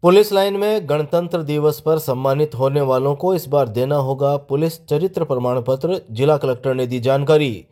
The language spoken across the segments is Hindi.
पुलिस लाइन में गणतंत्र दिवस पर सम्मानित होने वालों को इस बार देना होगा पुलिस चरित्र प्रमाण पत्र। जिला कलेक्टर ने दी जानकारी।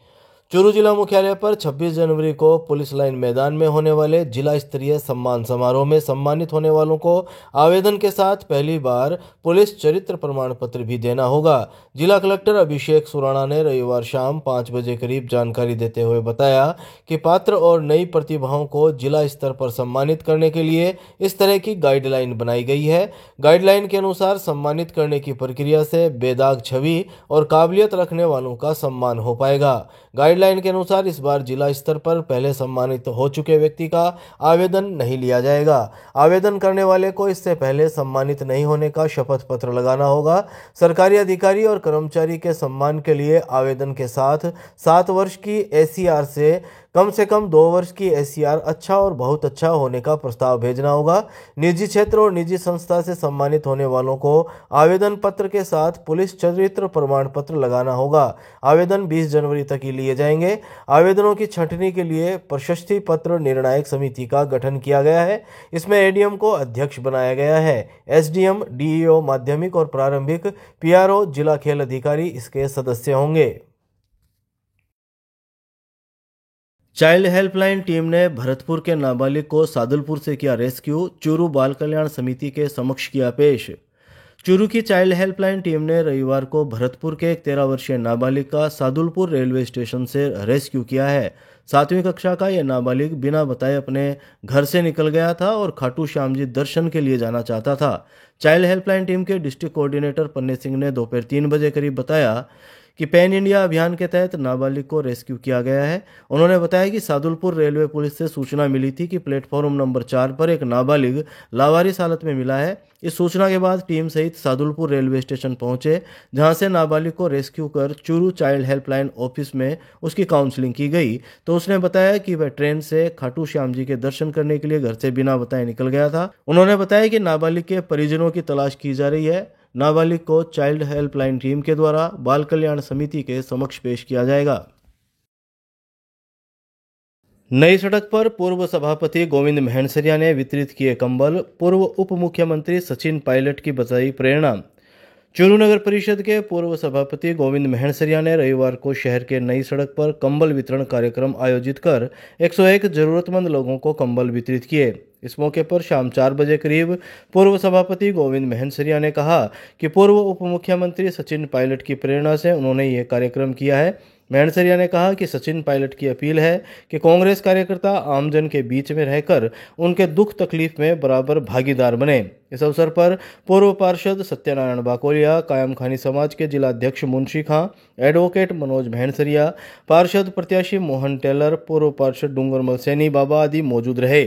चूरू जिला मुख्यालय पर 26 जनवरी को पुलिस लाइन मैदान में होने वाले जिला स्तरीय सम्मान समारोह में सम्मानित होने वालों को आवेदन के साथ पहली बार पुलिस चरित्र प्रमाण पत्र भी देना होगा। जिला कलेक्टर अभिषेक सुराणा ने रविवार शाम 5 बजे करीब जानकारी देते हुए बताया कि पात्र और नई प्रतिभाओं को जिला स्तर पर सम्मानित करने के लिए इस तरह की गाइडलाइन बनाई गई है। गाइडलाइन के अनुसार सम्मानित करने की प्रक्रिया से बेदाग छवि और काबिलियत रखने वालों का सम्मान हो पाएगा। गाइडलाइन के अनुसार इस बार जिला स्तर पर पहले सम्मानित हो चुके व्यक्ति का आवेदन नहीं लिया जाएगा। आवेदन करने वाले को इससे पहले सम्मानित नहीं होने का शपथ पत्र लगाना होगा। सरकारी अधिकारी और कर्मचारी के सम्मान के लिए आवेदन के साथ 7 वर्ष की एसीआर से कम 2 वर्ष की एसीआर अच्छा और बहुत अच्छा होने का प्रस्ताव भेजना होगा। निजी क्षेत्र और निजी संस्था से सम्मानित होने वालों को आवेदन पत्र के साथ पुलिस चरित्र प्रमाण पत्र लगाना होगा। आवेदन 20 जनवरी तक ही लिए जाएंगे। आवेदनों की छंटनी के लिए प्रशस्ति पत्र निर्णायक समिति का गठन किया गया है। इसमें एडीएम को अध्यक्ष बनाया गया है। एसडीएम, डीईओ माध्यमिक और प्रारंभिक, पीआरओ, जिला खेल अधिकारी इसके सदस्य होंगे। चाइल्ड हेल्पलाइन टीम ने भरतपुर के नाबालिग को सादुलपुर से किया रेस्क्यू। चूरू बाल कल्याण समिति के समक्ष किया पेश। चूरू की चाइल्ड हेल्पलाइन टीम ने रविवार को भरतपुर के एक 13 वर्षीय नाबालिग का सादुलपुर रेलवे स्टेशन से रेस्क्यू किया है। 7वीं कक्षा का यह नाबालिग बिना बताए अपने घर से निकल गया था और खाटू श्याम जी दर्शन के लिए जाना चाहता था। चाइल्ड हेल्पलाइन टीम के डिस्ट्रिक्ट कोऑर्डिनेटर पन्ने सिंह ने दोपहर 3 बजे करीब बताया कि पैन इंडिया अभियान के तहत नाबालिग को रेस्क्यू किया गया है। उन्होंने बताया कि सादुलपुर रेलवे पुलिस से सूचना मिली थी कि प्लेटफॉर्म नंबर 4 पर एक नाबालिग लावारिस हालत में मिला है। इस सूचना के बाद टीम सहित सादुलपुर रेलवे स्टेशन पहुंचे, जहां से नाबालिग को रेस्क्यू कर चूरू चाइल्ड हेल्पलाइन ऑफिस में उसकी काउंसलिंग की गई तो उसने बताया कि वह ट्रेन से खाटू श्याम जी के दर्शन करने के लिए घर से बिना बताए निकल गया था। उन्होंने बताया कि नाबालिग के परिजनों की तलाश की जा रही है। नाबालिग को चाइल्ड हेल्पलाइन टीम के द्वारा बाल कल्याण समिति के समक्ष पेश किया जाएगा। नई सड़क पर पूर्व सभापति गोविंद मेहनसरिया ने वितरित किए कंबल। पूर्व उप मुख्यमंत्री सचिन पायलट की बताई प्रेरणा। चूरू नगर परिषद के पूर्व सभापति गोविंद मेहनसरिया ने रविवार को शहर के नई सड़क पर कंबल वितरण कार्यक्रम आयोजित कर 101 जरूरतमंद लोगों को कंबल वितरित किए। इस मौके पर शाम 4 बजे करीब पूर्व सभापति गोविंद मेहनसरिया ने कहा कि पूर्व उप मुख्यमंत्री सचिन पायलट की प्रेरणा से उन्होंने ये कार्यक्रम किया है। मेहनसरिया ने कहा कि सचिन पायलट की अपील है कि कांग्रेस कार्यकर्ता आमजन के बीच में रहकर उनके दुख तकलीफ में बराबर भागीदार बने। इस अवसर पर पूर्व पार्षद सत्यनारायण बाकोलिया, कायम खानी समाज के जिला अध्यक्ष मुंशी खां, एडवोकेट मनोज मेहनसरिया, पार्षद प्रत्याशी मोहन टेलर, पूर्व पार्षद डूंगरमल सैनी बाबा आदि मौजूद रहे।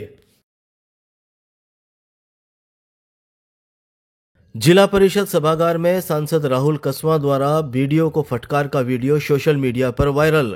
जिला परिषद सभागार में सांसद राहुल कसवां द्वारा बीडीओ को फटकार का वीडियो सोशल मीडिया पर वायरल।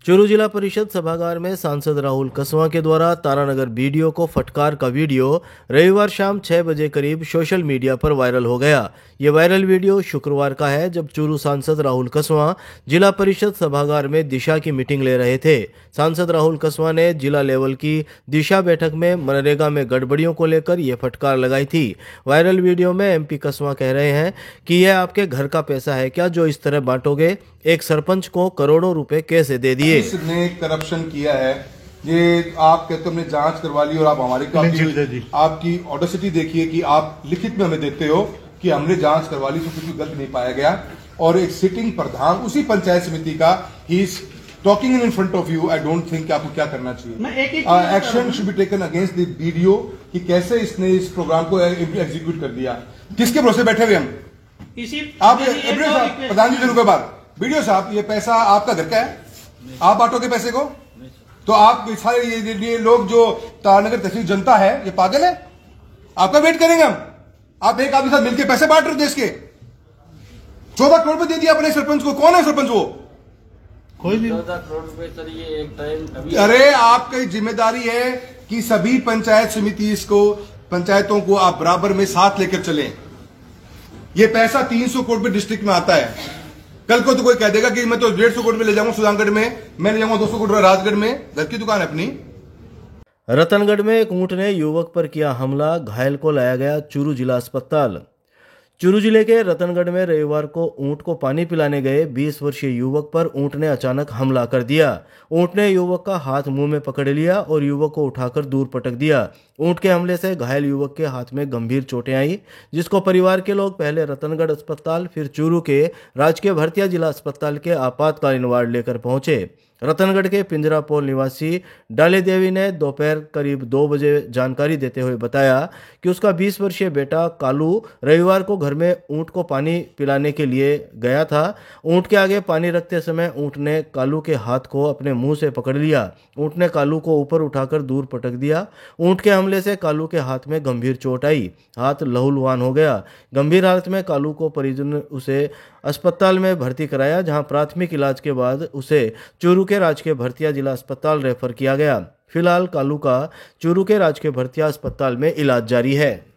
चूरू जिला परिषद सभागार में सांसद राहुल कसवां के द्वारा तारानगर बीडीओ को फटकार का वीडियो रविवार शाम 6 बजे करीब सोशल मीडिया पर वायरल हो गया। ये वायरल वीडियो शुक्रवार का है, जब चूरू सांसद राहुल कसवां जिला परिषद सभागार में दिशा की मीटिंग ले रहे थे। सांसद राहुल कसवां ने जिला लेवल की दिशा बैठक में मनरेगा में गड़बड़ियों को लेकर ये फटकार लगाई थी। वायरल वीडियो में एमपी कसवां कह रहे हैं कि यह आपके घर का पैसा है क्या जो इस तरह बांटोगे? एक सरपंच को करोड़ों रुपए कैसे दे दिए? इसने करप्शन किया है, ये आप कहते हो हमने जांच करवा ली और आप हमारी आपकी ऑडेसिटी देखिए कि आप लिखित में हमें देते हो कि हमने जांच करवा ली तो कुछ भी गलत नहीं पाया गया। और एक सिटिंग प्रधान उसी पंचायत समिति का he is talking in front of you. I don't think आपको क्या करना चाहिए। Action should be taken against the video कि कैसे इसने इस प्रोग्राम को एग्जीक्यूट कर दिया। किसके भरोसे बैठे हुए हम? आप प्रधान जी रुपए बात वीडियो साहब, ये पैसा आपका घर का है, आप बांटोगे पैसे को? तो आप सारे ये लोग जो तारानगर तहसील जनता है ये पागल है? आपका वेट करेंगे हम? आप एक आदमी साथ मिलकर पैसे बांट रहे हो देश के। 14 करोड़ रुपए दे दिया अपने सरपंच को। कौन है सरपंच? वो कोई नहीं। 14 करोड़ रुपए सर ये एक टाइम। अरे आपकी जिम्मेदारी है कि सभी पंचायत समिति को पंचायतों को आप बराबर में साथ लेकर चलें। ये पैसा 300 करोड़ रुपए डिस्ट्रिक्ट में आता है। कल को तो कोई कह देगा कि मैं तो 150 करोड़ में ले जाऊंगा सुजानगढ़ में, मैं ले जाऊंगा 200 करोड़ राजगढ़ में, घर की दुकान है अपनी। रतनगढ़ में एक ऊंट ने युवक पर किया हमला, घायल को लाया गया चूरू जिला अस्पताल। चूरू जिले के रतनगढ़ में रविवार को ऊंट को पानी पिलाने गए 20 वर्षीय युवक पर ऊंट ने अचानक हमला कर दिया। ऊंट ने युवक का हाथ मुंह में पकड़ लिया और युवक को उठाकर दूर पटक दिया। ऊंट के हमले से घायल युवक के हाथ में गंभीर चोटें आई, जिसको परिवार के लोग पहले रतनगढ़ अस्पताल फिर चूरू के राजकीय भरतिया जिला अस्पताल के आपातकालीन वार्ड लेकर पहुंचे। रतनगढ़ के पिंजरापोल निवासी डाले देवी ने दोपहर करीब 2 बजे जानकारी देते हुए बताया कि उसका 20 वर्षीय बेटा कालू रविवार को घर में ऊंट को पानी पिलाने के लिए गया था। ऊंट के आगे पानी रखते समय ऊंट ने कालू के हाथ को अपने मुंह से पकड़ लिया। ऊंट ने कालू को ऊपर उठाकर दूर पटक दिया। ऊंट के हमले से कालू के हाथ में गंभीर चोट आई, हाथ लहूलुहान हो गया। गंभीर हालत में कालू को परिजन ने उसे अस्पताल में भर्ती कराया, जहां प्राथमिक इलाज के बाद उसे चूरू के राजकीय भरतिया जिला अस्पताल रेफर किया गया। फिलहाल कालू का चूरू के राजकीय भरतिया अस्पताल में इलाज जारी है।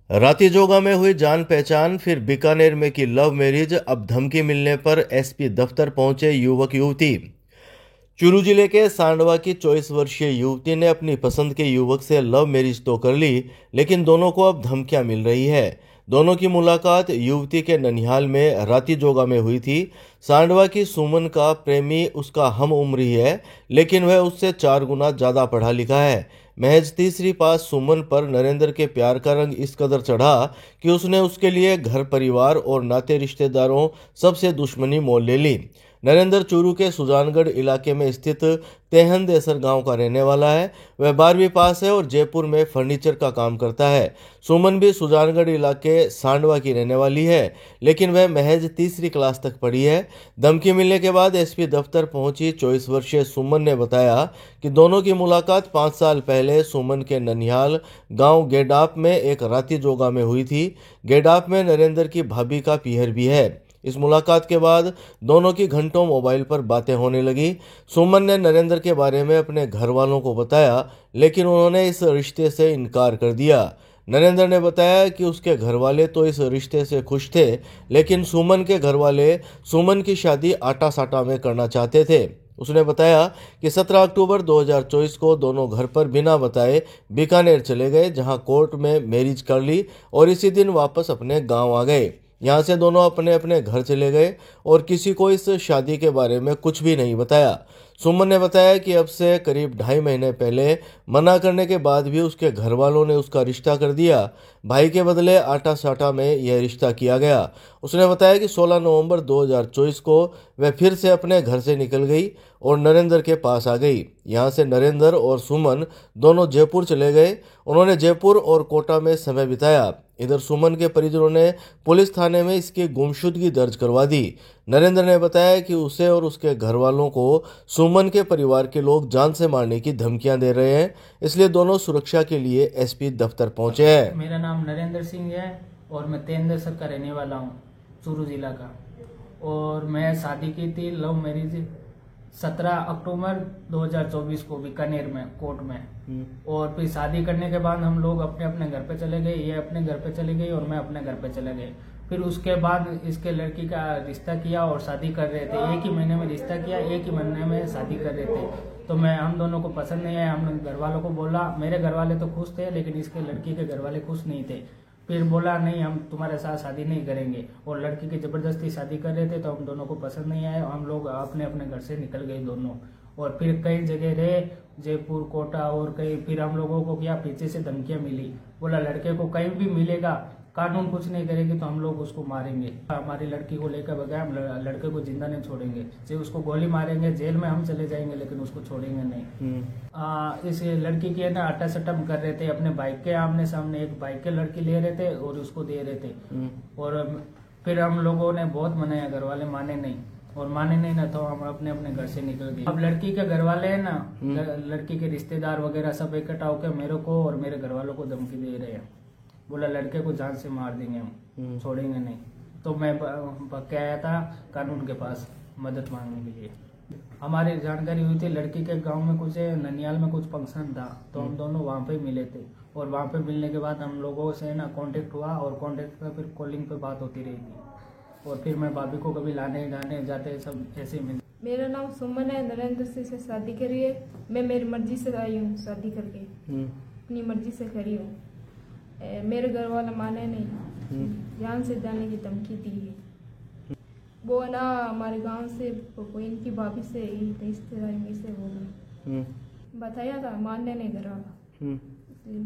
रातीजोगा में हुई जान पहचान, फिर बीकानेर में की लव मैरिज, अब धमकी मिलने पर एसपी दफ्तर पहुंचे युवक युवती। चूरू जिले के सांडवा की 24 वर्षीय युवती ने अपनी पसंद के युवक से लव मैरिज तो कर ली, लेकिन दोनों को अब धमकियां मिल रही है। दोनों की मुलाकात युवती के ननिहाल में रातीजोगा में हुई थी। सांडवा की सुमन का प्रेमी उसका हम उम्र ही है, लेकिन वह उससे 4 गुना ज्यादा पढ़ा लिखा है। महज तीसरी पास सुमन पर नरेंद्र के प्यार का रंग इस कदर चढ़ा कि उसने उसके लिए घर परिवार और नाते रिश्तेदारों सबसे दुश्मनी मोल ले ली। नरेंद्र चूरू के सुजानगढ़ इलाके में स्थित तेहन देसर गांव का रहने वाला है। वह 12वीं पास है और जयपुर में फर्नीचर का काम करता है। सुमन भी सुजानगढ़ इलाके सांडवा की रहने वाली है, लेकिन वह महज तीसरी क्लास तक पढ़ी है। धमकी मिलने के बाद एसपी दफ्तर पहुंची 24 वर्षीय सुमन ने बताया कि दोनों की मुलाकात 5 साल पहले सुमन के ननिहाल गांव गेडाप में एक रातीजोगा में हुई थी। गेडाप में नरेंद्र की भाभी का पीहर भी है। इस मुलाकात के बाद दोनों की घंटों मोबाइल पर बातें होने लगी। सुमन ने नरेंद्र के बारे में अपने घर वालों को बताया, लेकिन उन्होंने इस रिश्ते से इनकार कर दिया। नरेंद्र ने बताया कि उसके घर वाले तो इस रिश्ते से खुश थे, लेकिन सुमन के घर वाले सुमन की शादी आटा साटा में करना चाहते थे। उसने बताया कि 17 अक्टूबर 2024 को दोनों घर पर बिना बताए बीकानेर चले गए, जहां कोर्ट में मैरिज कर ली और इसी दिन वापस अपने गांव आ गए। यहाँ से दोनों अपने अपने घर चले गए और किसी को इस शादी के बारे में कुछ भी नहीं बताया। सुमन ने बताया कि अब से करीब 2.5 महीने पहले मना करने के बाद भी उसके घर वालों ने उसका रिश्ता कर दिया। भाई के बदले आटा साटा में यह रिश्ता किया गया। उसने बताया कि 16 नवंबर 2024 को वह फिर से अपने घर से निकल गई और नरेंद्र के पास आ गई। यहाँ से नरेंद्र और सुमन दोनों जयपुर चले गए। उन्होंने जयपुर और कोटा में समय बिताया। इधर सुमन के परिजनों ने पुलिस थाने में इसकी गुमशुदगी दर्ज करवा दी। नरेंद्र ने बताया कि उसे और उसके घर वालों को सुमन के परिवार के लोग जान से मारने की धमकियां दे रहे हैं, इसलिए दोनों सुरक्षा के लिए एसपी दफ्तर पहुंचे हैं। मेरा नाम नरेंद्र सिंह है और मैं तेंदुलकर का रहने वाला हूं, चूरू जिला का। और मैं शादी की थी लव मैरिज 17 अक्टूबर 2024 को बीकानेर में कोर्ट में। और फिर शादी करने के बाद हम लोग अपने अपने घर पे चले गए, ये अपने घर पे चली गई और मैं अपने घर पे चले गए। फिर उसके बाद इसके लड़की का रिश्ता किया और शादी कर रहे थे। एक ही महीने में रिश्ता किया, एक ही महीने में शादी कर रहे थे। तो हम दोनों को पसंद नहीं आया। हमने घर वालों को बोला, मेरे घर वाले तो खुश थे लेकिन इसके लड़की के घर वाले खुश नहीं थे। फिर बोला नहीं, हम तुम्हारे साथ शादी नहीं करेंगे। और लड़की की जबरदस्ती शादी कर रहे थे, तो हम दोनों को पसंद नहीं आया। हम लोग अपने अपने घर से निकल गए दोनों। और फिर कई जगह रहे, जयपुर, कोटा और कई। फिर हम लोगों को क्या पीछे से धमकियां मिली, बोला लड़के को कहीं भी मिलेगा कानून कुछ नहीं करेगी तो हम लोग उसको मारेंगे। हमारी लड़की को लेकर बगैर हम लड़के को जिंदा नहीं छोड़ेंगे। चाहे उसको गोली मारेंगे, जेल में हम चले जाएंगे, लेकिन उसको छोड़ेंगे नहीं। इस लड़की की है ना अटैचम कर रहे थे अपने बाइक के आमने सामने, एक बाइक के लड़की ले रहे थे और उसको दे रहे थे। और फिर हम लोगों ने बहुत मनाया, घर वाले माने नहीं, और माने नहीं ना तो हम अपने अपने घर से निकल गए। अब लड़की के घर वाले है ना, लड़की के रिश्तेदार वगैरह सब इकट्ठा होकर मेरे को और मेरे घर वालों को धमकी दे रहे हैं। बोला लड़के को जान से मार देंगे हम, छोड़ेंगे नहीं। तो मैं भाग के आया था कानून के पास मदद मांगने के लिए। हमारी जानकारी हुई थी लड़की के गांव में कुछ ननियाल में कुछ फंक्शन था, तो हम दोनों वहां पे मिले थे। और वहां पे मिलने के बाद हम लोगों से ना कांटेक्ट हुआ, और कांटेक्ट पे फिर कॉलिंग पे बात होती रही थी। और फिर मैं भाभी को कभी लाने जाते सब ऐसे मिले। मेरा नाम सुमन है, नरेंद्र से शादी करी है। मैं मेरी मर्जी से आई हूँ, शादी करके अपनी मर्जी से करी हूँ। मेरे घर वाला माने नहीं, जान से जाने की धमकी दी है। वो ना हमारे गांव से कोई इनकी भाभी से रिश्तेदारी में से हो गई, बताया था, मानने नहीं घर वाला, इसलिए